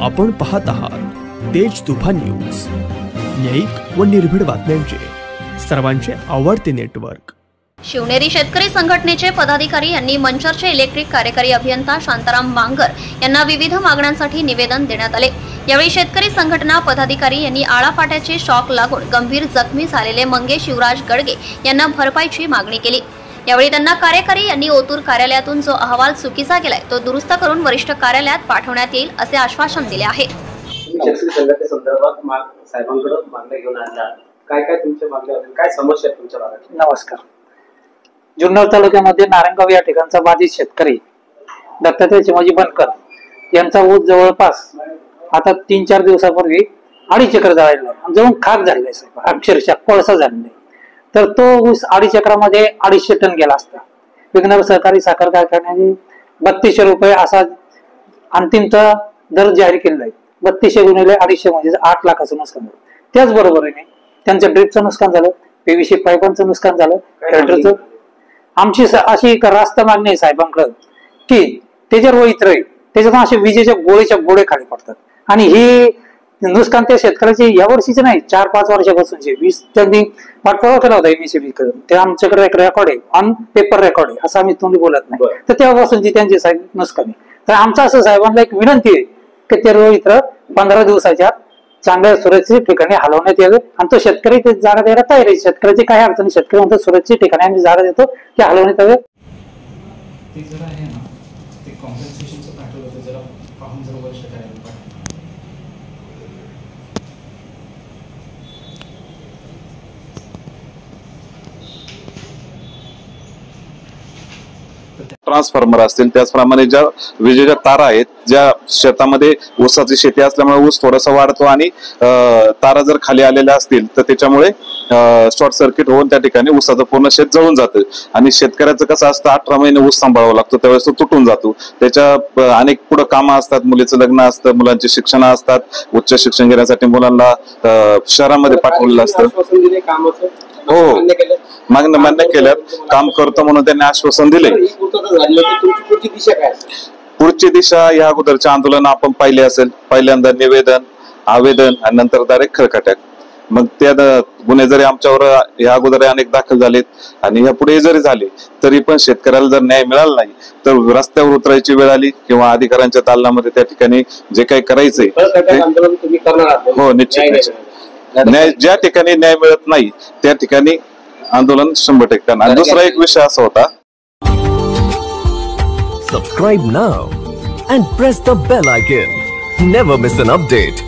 आपण पाहत आहात तेज तुफान न्यूज, न्यायिक व निर्भीड बातम्यांचे सर्वांचे आवडते नेटवर्क। शिवनेरी शेतकरी संघटनेचे पदाधिकारी यांनी मंचरचे इलेक्ट्रिक कार्यकारी अभियंता शांताराम बांगर यांना विविध मागण्यांसाठी निवेदन देण्यात आले। यावेळी शेतकरी संघटना पदाधिकारी यांनी आळाफाट्याचे शॉक लागून गंभीर जखमी झालेले मंगेश शिवराज गडगे यांना भरपाईची मागणी केली। यावेळी त्यांना कार्यकारी यांनी ओतूर कार्यालयातून जो अहवाल चुकीचा गेलाय तो दुरुस्त करून वरिष्ठ कार्यालयात पाठवण्यात येईल असे आश्वासन दिले आहे। शेतकरी संघटनेसंदर्भात साहेबांकडे मागण्या घेऊन आल्या, काय काय तुमच्या मागण्या होत्या, काय समस्या आहेत तुमच्या भागात? नमस्कार। जुन्नर तालुक्यामध्ये नारायणगाव या ठिकाणचा बाधित शेतकरी दत्तात्रय चिमाजी बनकर यांचा ऊस जवळपास आता 3-4 दिवसापूर्वी 2.5 एकर जळालेला आहे, जळून खाक झालेला आहे साहेब, अक्षरशः कोळसा झालेला आहे। तर तो ऊस 2.5 एकरामध्ये 250 टन गेला असता। विघ्नर सहकारी साखर कारखान्याने 3200 रुपये असा अंतिमचा दर जाहीर केलेला आहे। 3200 गुणिले 250 म्हणजे 8 लाखाचं नुकसान झालं। त्याचबरोबरीने त्यांचं ड्रिपचं नुकसान झालं, पीव्हीसी पाईपांचं नुकसान झालं, फिल्टरचं। आमची अशी रास्त मागणी आहे साहेबांकडे की त्याच्यावर रोहित राहील, त्याच्यातून असे विजेच्या गोळे खाली पडतात आणि हे नुकसान त्या शेतकऱ्याचे या वर्षीचे नाही, 4-5 वर्षापासूनचे 20 त्यांनी पाठपुरावा केला होता एमएससीबी कडे। ते आमच्याकडे एक रेकॉर्ड आहे, ऑन पेपर रेकॉर्ड आहे, असं आम्ही तोंडी बोलत नाही। तर तेव्हापासूनची त्यांची साहेब नुकसान आहे। तर आमचं असं साहेबांना एक विनंती आहे की ते रोहित 15 दिवसाच्या चांगल्या सुरक्षित ठिकाणी हलवण्यात यावे आणि तो शेतकरी ते जागा द्यायला तयार आहे। शेतकऱ्याची काही अडचणी, शेतकरी म्हणतो सुरक्षित ठिकाणी आम्ही जागा देतो, ते हलवण्यात यावे। ते जरा आहे ना, ते कॉम्पेन्सेशनचं पाठवलं होतं, जरा पाहून जर वर्ष करायला ट्रान्सफॉर्मर असतील, त्याचप्रमाणे ज्या विजेच्या तारा आहेत, ज्या शेतामध्ये ऊसाची शेती असल्यामुळे ऊस थोडासा वाढतो आणि तारा जर खाली आलेल्या असतील तर त्याच्यामुळे शॉर्ट सर्किट होऊन त्या ठिकाणी ऊसाचं पूर्ण शेत जळून जातं आणि शेतकऱ्याचं कसं असतं 18 महिने ऊस सांभाळावा लागतो, त्यावेळेस तो तुटून जातो। त्याच्या अनेक पुढे कामं असतात, मुलीचं लग्न असतं, मुलांची शिक्षण असतात, उच्च शिक्षण घेण्यासाठी मुलांना शहरामध्ये पाठवलेलं असतं। हो, मान्य केल्यात, काम करतो म्हणून त्यांनी आश्वासन दिले। पुढची दिशा या अगोदरच्या आंदोलन आपण पाहिले असेल, पहिल्यांदा निवेदन, आवेदन आणि नंतर डायरेक्ट खळखट्याक। मग त्या गुन्हे जरी आमच्यावर या अगोदर अनेक दाखल झालेत आणि ह्या पुढे जरी झाले तरी पण शेतकऱ्याला जर न्याय मिळाला नाही तर रस्त्यावर उतरायची वेळ आली किंवा अधिकाऱ्यांच्या तालनामध्ये त्या ठिकाणी जे काही करायचंय हो निश्चित न्याय, ज्या ठिकाणी न्याय मिळत नाही त्या ठिकाणी आंदोलन 100% करणार। दुसरा एक विषय असा होता, subscribe now and press the bell icon. Never miss an update.